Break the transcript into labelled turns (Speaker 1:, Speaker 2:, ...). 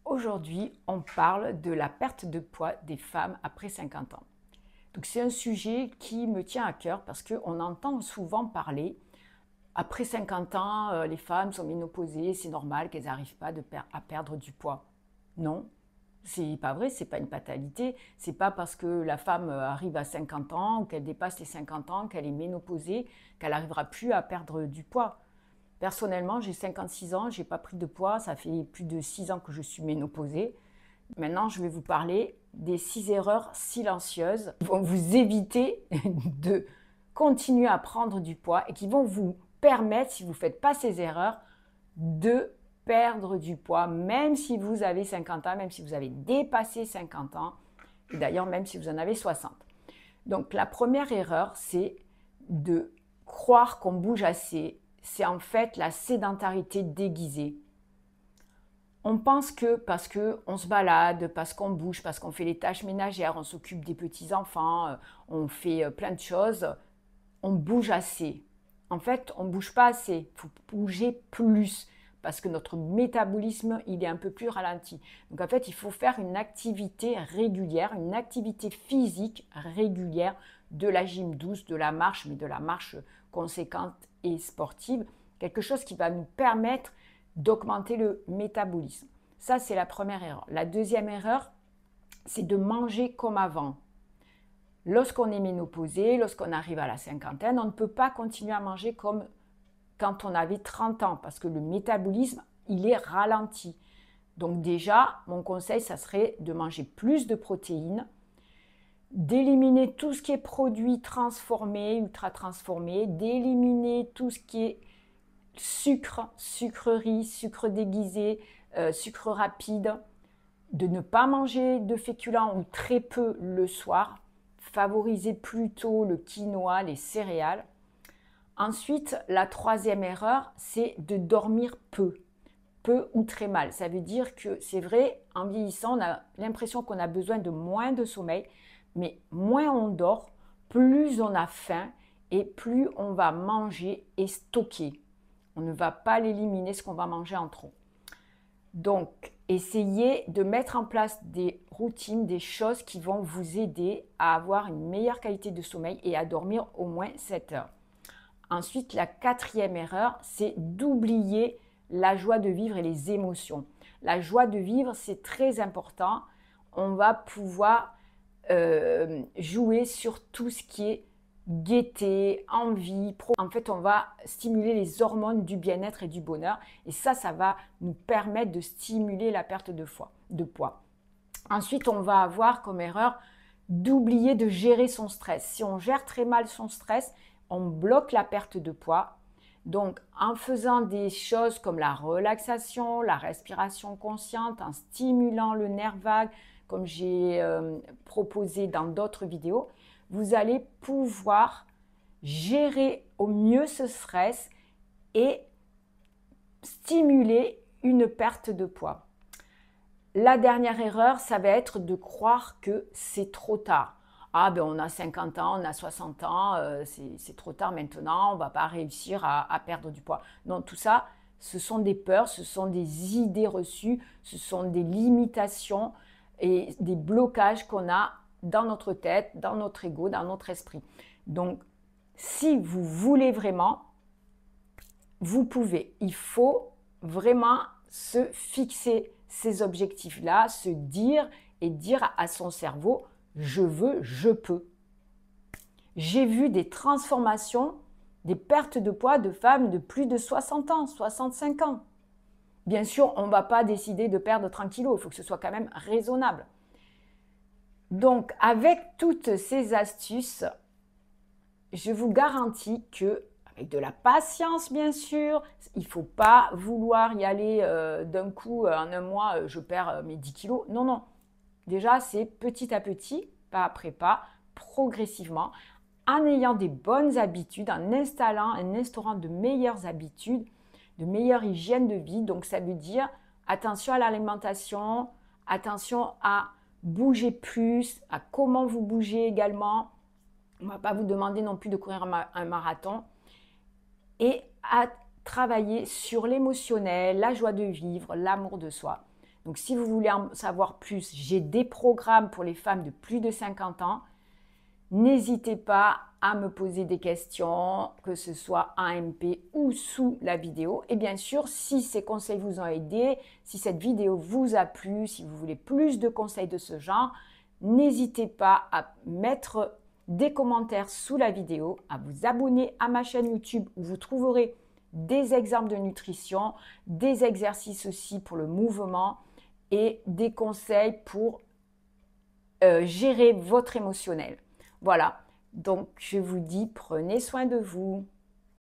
Speaker 1: Aujourd'hui, on parle de la perte de poids des femmes après 50 ans. Donc c'est un sujet qui me tient à cœur parce qu'on entend souvent parler, après 50 ans, les femmes sont ménopausées, c'est normal qu'elles n'arrivent pas à perdre du poids. Non, c'est pas vrai, c'est pas une fatalité. C'est pas parce que la femme arrive à 50 ans ou qu'elle dépasse les 50 ans qu'elle est ménopausée qu'elle n'arrivera plus à perdre du poids. Personnellement, j'ai 56 ans, je n'ai pas pris de poids, ça fait plus de 6 ans que je suis ménopausée. Maintenant, je vais vous parler des 6 erreurs silencieuses qui vont vous éviter de continuer à prendre du poids et qui vont vous permettre, si vous ne faites pas ces erreurs, de perdre du poids, même si vous avez 50 ans, même si vous avez dépassé 50 ans, et d'ailleurs même si vous en avez 60. Donc la première erreur, c'est de croire qu'on bouge assez. C'est en fait la sédentarité déguisée. On pense que parce qu'on se balade, parce qu'on bouge, parce qu'on fait les tâches ménagères, on s'occupe des petits-enfants, on fait plein de choses, on bouge assez. En fait, on ne bouge pas assez, il faut bouger plus parce que notre métabolisme, il est un peu plus ralenti. Donc en fait, il faut faire une activité régulière, une activité physique régulière, de la gym douce, de la marche, mais de la marche conséquente et sportive, quelque chose qui va nous permettre d'augmenter le métabolisme. Ça, c'est la première erreur. La deuxième erreur, c'est de manger comme avant. Lorsqu'on est ménopausé, lorsqu'on arrive à la cinquantaine, on ne peut pas continuer à manger comme quand on avait 30 ans parce que le métabolisme, il est ralenti. Donc déjà, mon conseil, ça serait de manger plus de protéines, d'éliminer tout ce qui est produits transformés, ultra transformés, d'éliminer tout ce qui est sucre, sucrerie, sucre déguisé, sucre rapide, de ne pas manger de féculents ou très peu le soir, favoriser plutôt le quinoa, les céréales. Ensuite, la troisième erreur, c'est de dormir peu ou très mal. Ça veut dire que c'est vrai, en vieillissant, on a l'impression qu'on a besoin de moins de sommeil, mais moins on dort, plus on a faim et plus on va manger et stocker. On ne va pas l'éliminer ce qu'on va manger en trop. Donc, essayez de mettre en place des routines, des choses qui vont vous aider à avoir une meilleure qualité de sommeil et à dormir au moins 7 heures. Ensuite, la quatrième erreur, c'est d'oublier la joie de vivre et les émotions. La joie de vivre, c'est très important. On va pouvoir jouer sur tout ce qui est gaieté, envie. En fait, on va stimuler les hormones du bien-être et du bonheur. Et ça va nous permettre de stimuler la perte de poids. Ensuite, on va avoir comme erreur d'oublier de gérer son stress. Si on gère très mal son stress, on bloque la perte de poids. Donc, en faisant des choses comme la relaxation, la respiration consciente, en stimulant le nerf vague, comme j'ai proposé dans d'autres vidéos, vous allez pouvoir gérer au mieux ce stress et stimuler une perte de poids. La dernière erreur, ça va être de croire que c'est trop tard. Ah ben on a 50 ans, on a 60 ans, c'est trop tard maintenant, on ne va pas réussir à perdre du poids. Non, tout ça, ce sont des peurs, ce sont des idées reçues, ce sont des limitations et des blocages qu'on a dans notre tête, dans notre ego, dans notre esprit. Donc, si vous voulez vraiment, vous pouvez. Il faut vraiment se fixer ces objectifs-là, se dire et dire à son cerveau, je veux, je peux. J'ai vu des transformations, des pertes de poids de femmes de plus de 60 ans, 65 ans. Bien sûr, on ne va pas décider de perdre 30 kilos, il faut que ce soit quand même raisonnable. Donc, avec toutes ces astuces, je vous garantis que, avec de la patience bien sûr, il ne faut pas vouloir y aller d'un coup, en un mois, je perds mes 10 kilos. Non, non. Déjà, c'est petit à petit, pas après pas, progressivement, en ayant des bonnes habitudes, en instaurant de meilleures habitudes, de meilleure hygiène de vie. Donc, ça veut dire attention à l'alimentation, attention à bouger plus, à comment vous bougez également. On ne va pas vous demander non plus de courir un marathon. Et à travailler sur l'émotionnel, la joie de vivre, l'amour de soi. Donc, si vous voulez en savoir plus, j'ai des programmes pour les femmes de plus de 50 ans. N'hésitez pas à me poser des questions, que ce soit en MP ou sous la vidéo. Et bien sûr, si ces conseils vous ont aidé, si cette vidéo vous a plu, si vous voulez plus de conseils de ce genre, n'hésitez pas à mettre des commentaires sous la vidéo, à vous abonner à ma chaîne YouTube où vous trouverez des exemples de nutrition, des exercices aussi pour le mouvement et des conseils pour gérer votre émotionnel. Voilà, donc je vous dis prenez soin de vous.